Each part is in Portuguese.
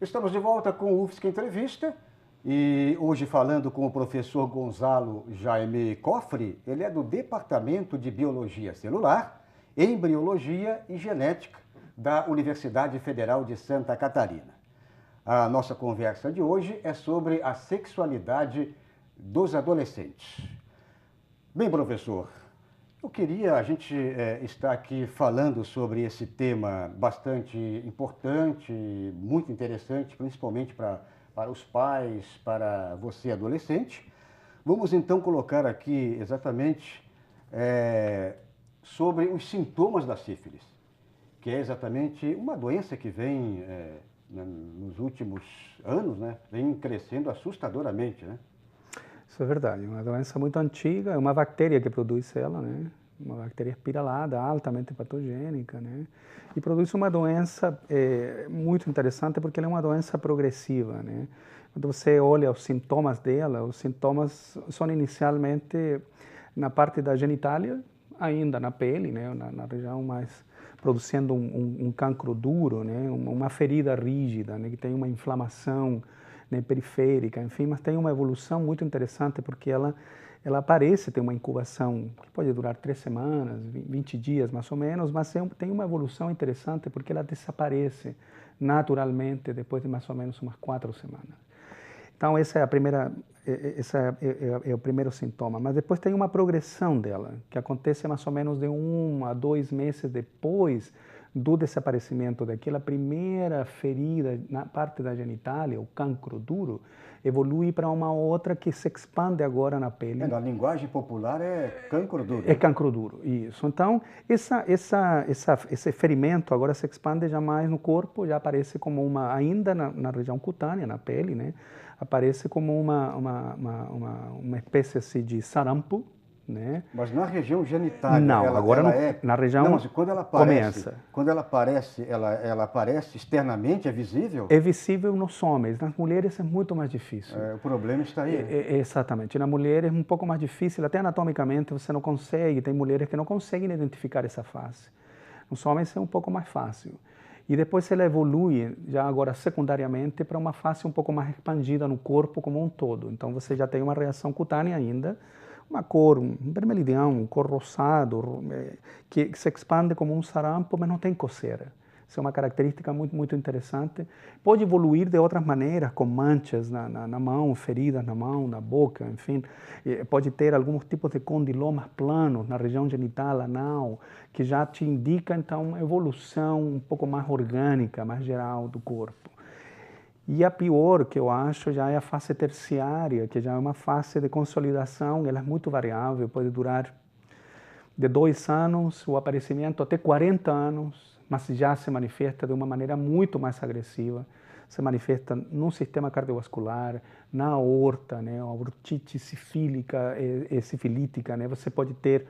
Estamos de volta com o UFSC Entrevista e hoje falando com o professor Gonzalo Jaime Cofre. Ele é do Departamento de Biologia Celular, Embriologia e Genética da Universidade Federal de Santa Catarina. A nossa conversa de hoje é sobre a sexualidade dos adolescentes. Bem, professor, a gente está aqui falando sobre esse tema bastante importante, muito interessante, principalmente para os pais, para você adolescente. Vamos então colocar aqui exatamente sobre os sintomas da sífilis, que é exatamente uma doença que vem nos últimos anos, né, vem crescendo assustadoramente, né? Isso é verdade, é uma doença muito antiga, é uma bactéria que produz ela, né? Uma bactéria espiralada, altamente patogênica, né? E produz uma doença muito interessante porque ela é uma doença progressiva, né? Quando você olha os sintomas dela, os sintomas são inicialmente na parte da genitália, ainda na pele, né? Na região mais produzindo um cancro duro, né? Uma ferida rígida, né? Que tem uma inflamação, né, periférica, enfim, mas tem uma evolução muito interessante porque ela parece ter uma incubação que pode durar 3 semanas, 20 dias mais ou menos, mas tem uma evolução interessante porque ela desaparece naturalmente depois de mais ou menos umas 4 semanas. Então essa é o primeiro sintoma, mas depois tem uma progressão dela, que acontece mais ou menos de 1 a 2 meses depois do desaparecimento daquela primeira ferida na parte da genitália, o cancro duro, evolui para uma outra que se expande agora na pele. Na linguagem popular é cancro duro. É cancro duro, isso. Então, esse ferimento agora se expande já mais no corpo, já aparece como ainda na região cutânea, na pele, né? Aparece como uma espécie assim, de sarampo, né? Mas na região genitália, não, agora na região não, mas quando ela aparece, ela aparece externamente, é visível? É visível nos homens, nas mulheres é muito mais difícil. O problema está aí. Exatamente, na mulher é um pouco mais difícil, até anatomicamente você não consegue, tem mulheres que não conseguem identificar essa fase. Nos homens é um pouco mais fácil. E depois ela evolui, já agora secundariamente, para uma fase um pouco mais expandida no corpo como um todo. Então você já tem uma reação cutânea ainda, uma cor, um vermelhidão, um cor rosado, que se expande como um sarampo, mas não tem coceira. Isso é uma característica muito, muito interessante. Pode evoluir de outras maneiras, com manchas na mão, feridas na mão, na boca, enfim. Pode ter alguns tipos de condilomas planos na região genital, anal, que já te indica, então, uma evolução um pouco mais orgânica, mais geral do corpo. E a pior, que eu acho, já é a fase terciária, que já é uma fase de consolidação, ela é muito variável, pode durar de 2 anos, o aparecimento até 40 anos, mas já se manifesta de uma maneira muito mais agressiva, se manifesta no sistema cardiovascular, na aorta, né, a aortite sifílica e sifilítica, né, você pode ter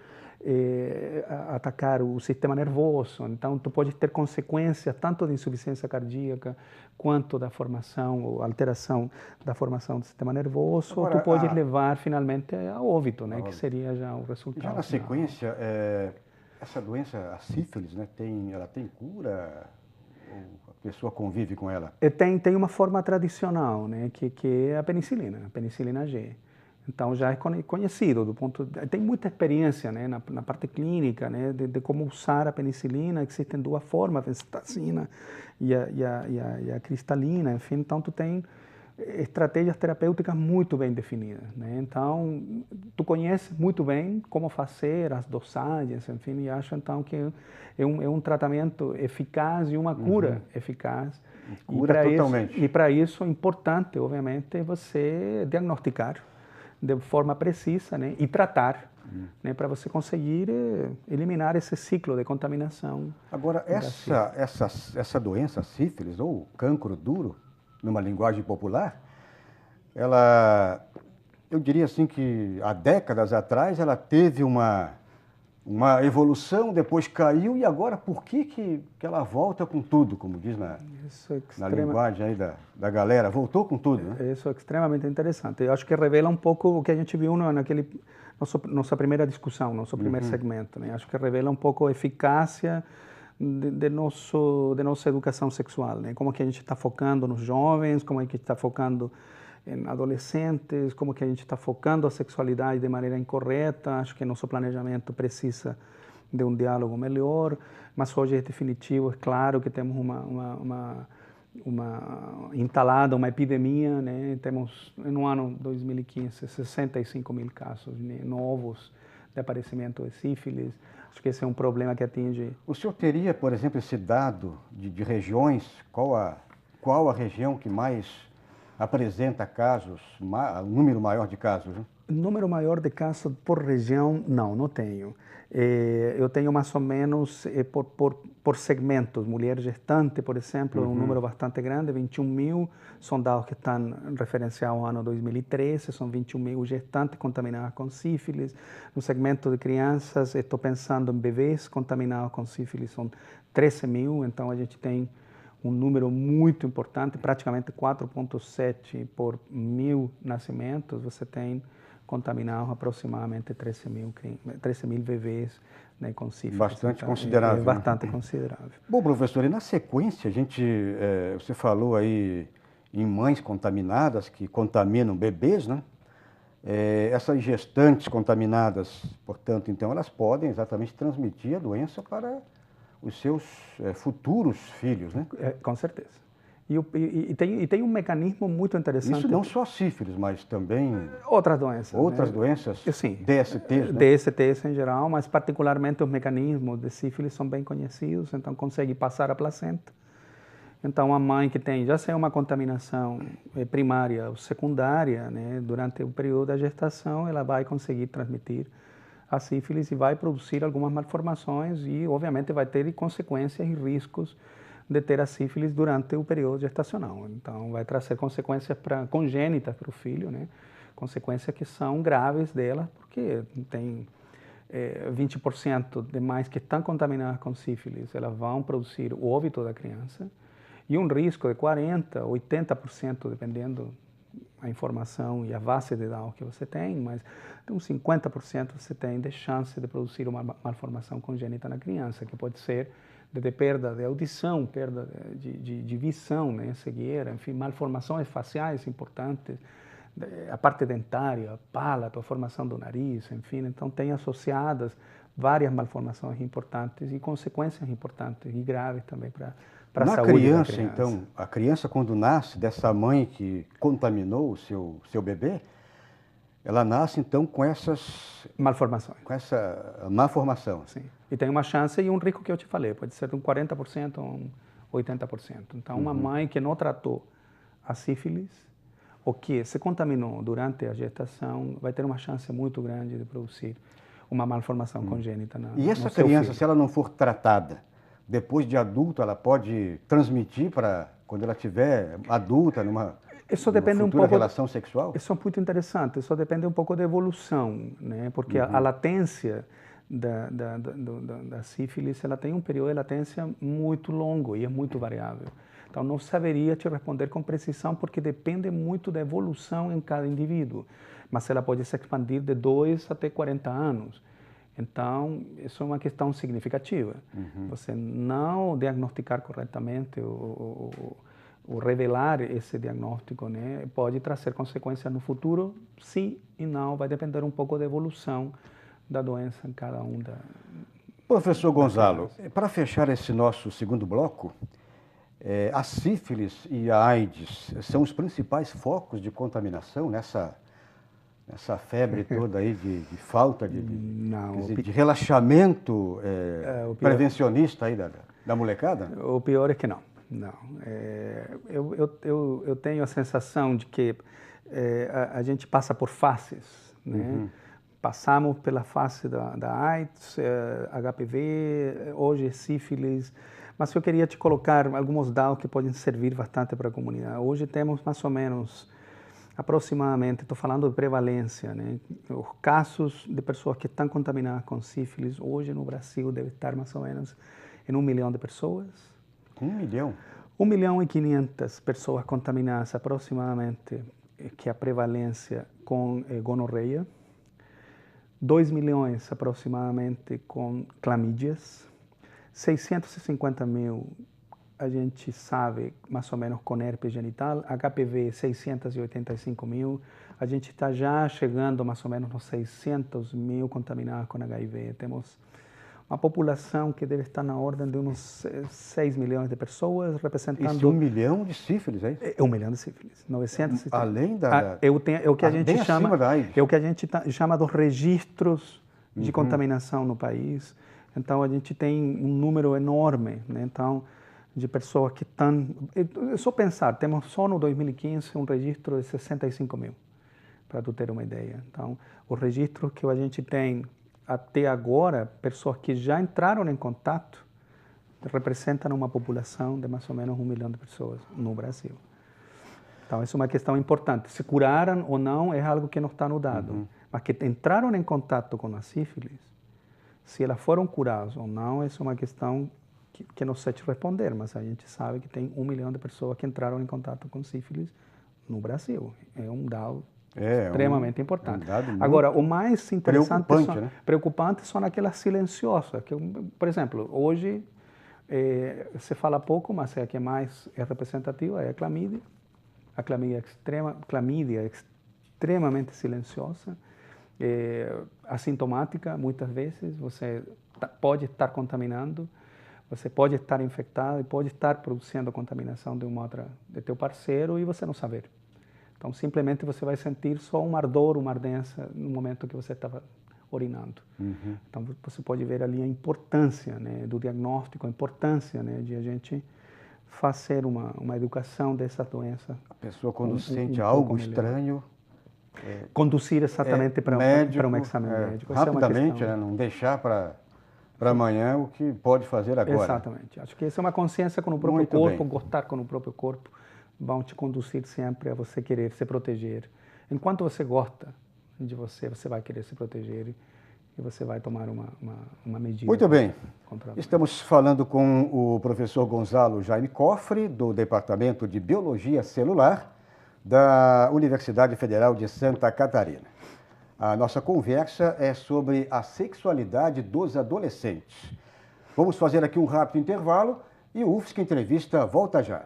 atacar o sistema nervoso, então tu pode ter consequências tanto de insuficiência cardíaca quanto da formação ou alteração da formação do sistema nervoso, agora, ou tu pode levar finalmente a óbito, né, que seria já o resultado. Já na sequência, essa doença, a sífilis, né, ela tem cura? Ou a pessoa convive com ela? Tem uma forma tradicional, né, que é a penicilina G. Então já é conhecido tem muita experiência, né, na parte clínica, né, de como usar a penicilina. Existem 2 formas, a venstacina e a cristalina, enfim, então tu tem estratégias terapêuticas muito bem definidas, né? Então tu conheces muito bem como fazer as dosagens, enfim, e acho então que é um tratamento eficaz e uma cura eficaz. Cura totalmente. E para isso é importante, obviamente, você diagnosticar de forma precisa, né, e tratar, né, para você conseguir eliminar esse ciclo de contaminação. Agora, essa doença, sífilis, ou cancro duro, numa linguagem popular, eu diria assim que há décadas atrás ela teve uma evolução, depois caiu, e agora por que ela volta com tudo, como diz na linguagem aí da galera, voltou com tudo, né? Isso é extremamente interessante. Eu acho que revela um pouco o que a gente viu nossa primeira discussão, nosso primeiro segmento, né? Acho que revela um pouco a eficácia de nossa educação sexual, né? Como que a gente está focando nos jovens, como é que está focando em adolescentes, como que a gente está focando a sexualidade de maneira incorreta. Acho que nosso planejamento precisa de um diálogo melhor, mas hoje é definitivo, é claro que temos instalada uma epidemia, né? Temos no ano 2015 65 mil casos, né, novos de aparecimento de sífilis. Acho que esse é um problema que atinge. O senhor teria, por exemplo, esse dado de regiões? Qual a região que mais apresenta casos, um número maior de casos? Né? Número maior de casos por região, não tenho. Eu tenho mais ou menos por segmentos. Mulher gestante, por exemplo, um número bastante grande, 21 mil. São dados que estão referenciados ao ano 2013, são 21 mil gestantes contaminadas com sífilis. No segmento de crianças, estou pensando em bebês contaminados com sífilis, são 13 mil. Então, a gente tem um número muito importante, praticamente 4,7 por mil nascimentos. Você tem contaminados aproximadamente 13 mil bebês, né, com sífilis. Bastante então, considerável. É bastante considerável. Bom, professor, e na sequência, você falou aí em mães contaminadas que contaminam bebês, né? Essas gestantes contaminadas, portanto, então, elas podem exatamente transmitir a doença para os seus futuros filhos, né? Com certeza. E tem um mecanismo muito interessante. Isso não só sífilis, mas também outras doenças. Outras né? doenças? Sim. DSTs, né? DSTs em geral, mas particularmente os mecanismos de sífilis são bem conhecidos, então consegue passar a placenta. Então, a mãe que tem, já seja uma contaminação primária ou secundária, né, durante o período da gestação, ela vai conseguir transmitir a sífilis e vai produzir algumas malformações e, obviamente, vai ter consequências e riscos de ter a sífilis durante o período gestacional. Então, vai trazer consequências congênitas para o filho, né? Consequências que são graves dela, porque tem 20% de mães que estão contaminadas com sífilis, elas vão produzir o óbito da criança, e um risco de 40%, 80%, dependendo a informação e a base de dados que você tem, mas uns 50% você tem de chance de produzir uma malformação congênita na criança, que pode ser de perda de audição, perda de visão, né, cegueira, enfim, malformações faciais importantes, a parte dentária, palato, a formação do nariz, enfim, então tem associadas várias malformações importantes e consequências importantes e graves também para a saúde da criança. Então, a criança quando nasce dessa mãe que contaminou o seu bebê, ela nasce então com essas malformações. Com essa malformação. Sim. E tem uma chance e um risco que eu te falei, pode ser de um 40% ou um 80%. Então, uma mãe que não tratou a sífilis ou que se contaminou durante a gestação vai ter uma chance muito grande de produzir uma malformação congênita no seu filho. E essa criança, se ela não for tratada, depois de adulto, ela pode transmitir para quando ela estiver adulta, numa futura relação sexual? Isso é muito interessante, isso depende um pouco da evolução, né? Porque a latência da sífilis, ela tem um período de latência muito longo e é muito variável. Então, não saberia te responder com precisão, porque depende muito da evolução em cada indivíduo. Mas ela pode se expandir de 2 até 40 anos. Então, isso é uma questão significativa. Você não diagnosticar corretamente ou revelar esse diagnóstico, né, pode trazer consequências no futuro, sim e não, vai depender um pouco da evolução da doença em cada um da... Professor Gonzalo, para fechar esse nosso segundo bloco, a sífilis e a AIDS são os principais focos de contaminação nessa febre toda aí de falta de relaxamento prevencionista aí da molecada? O pior é que não. Eu tenho a sensação de que a gente passa por fases, né? Passamos pela fase da AIDS, HPV, hoje sífilis, mas eu queria te colocar alguns dados que podem servir bastante para a comunidade. Hoje temos mais ou menos, aproximadamente, estou falando de prevalência, né? Os casos de pessoas que estão contaminadas com sífilis, hoje no Brasil deve estar mais ou menos em 1 milhão de pessoas. 1 milhão? 1.500.000 pessoas contaminadas aproximadamente, que é a prevalência com gonorreia. 2 milhões aproximadamente com clamídias. 650 mil a gente sabe mais ou menos com herpes genital, HPV 685 mil, a gente está já chegando mais ou menos nos 600 mil contaminados com HIV. Temos uma população que deve estar na ordem de uns 6 milhões de pessoas, representando... Isso, 1 milhão de sífilis, é isso? É 1 milhão de sífilis, 970. Além da... É o que a gente bem chama... acima da AIDS. É o que a gente chama dos registros de contaminação no país. Então, a gente tem um número enorme, né? Então, de pessoas que estão... É só pensar, temos só no 2015 um registro de 65 mil, para tu ter uma ideia. Então, o registro que a gente tem até agora, pessoas que já entraram em contato, representam uma população de mais ou menos 1 milhão de pessoas no Brasil. Então, essa é uma questão importante. Se curaram ou não é algo que não está no dado. Mas que entraram em contato com a sífilis, se elas foram curadas ou não, essa é uma questão que não sei te responder, mas a gente sabe que tem 1 milhão de pessoas que entraram em contato com sífilis no Brasil. É um dado extremamente importante. Agora, o mais interessante preocupante são aquelas silenciosas. Que, por exemplo, hoje se fala pouco, mas a que mais é representativa é a clamídia. A clamídia é extremamente silenciosa, assintomática. Muitas vezes você pode estar contaminando, você pode estar infectado e pode estar produzindo contaminação de teu parceiro e você não saber. Então, simplesmente você vai sentir só um ardor, uma ardência no momento que você estava urinando. Então, você pode ver ali a importância, né, do diagnóstico, a importância, né, de a gente fazer uma educação dessa doença. A pessoa, quando sente algo estranho... conduzir exatamente para um exame médico. Rapidamente, né, não deixar para amanhã o que pode fazer agora. Exatamente. Acho que essa é uma consciência com o próprio corpo, gostar com o próprio corpo, vão te conduzir sempre a você querer se proteger. Enquanto você gosta de você, você vai querer se proteger e você vai tomar uma medida. Muito bem. Estamos falando com o professor Gonzalo Jaime Cofre, do Departamento de Biologia Celular da Universidade Federal de Santa Catarina. A nossa conversa é sobre a sexualidade dos adolescentes. Vamos fazer aqui um rápido intervalo e o UFSC Entrevista volta já.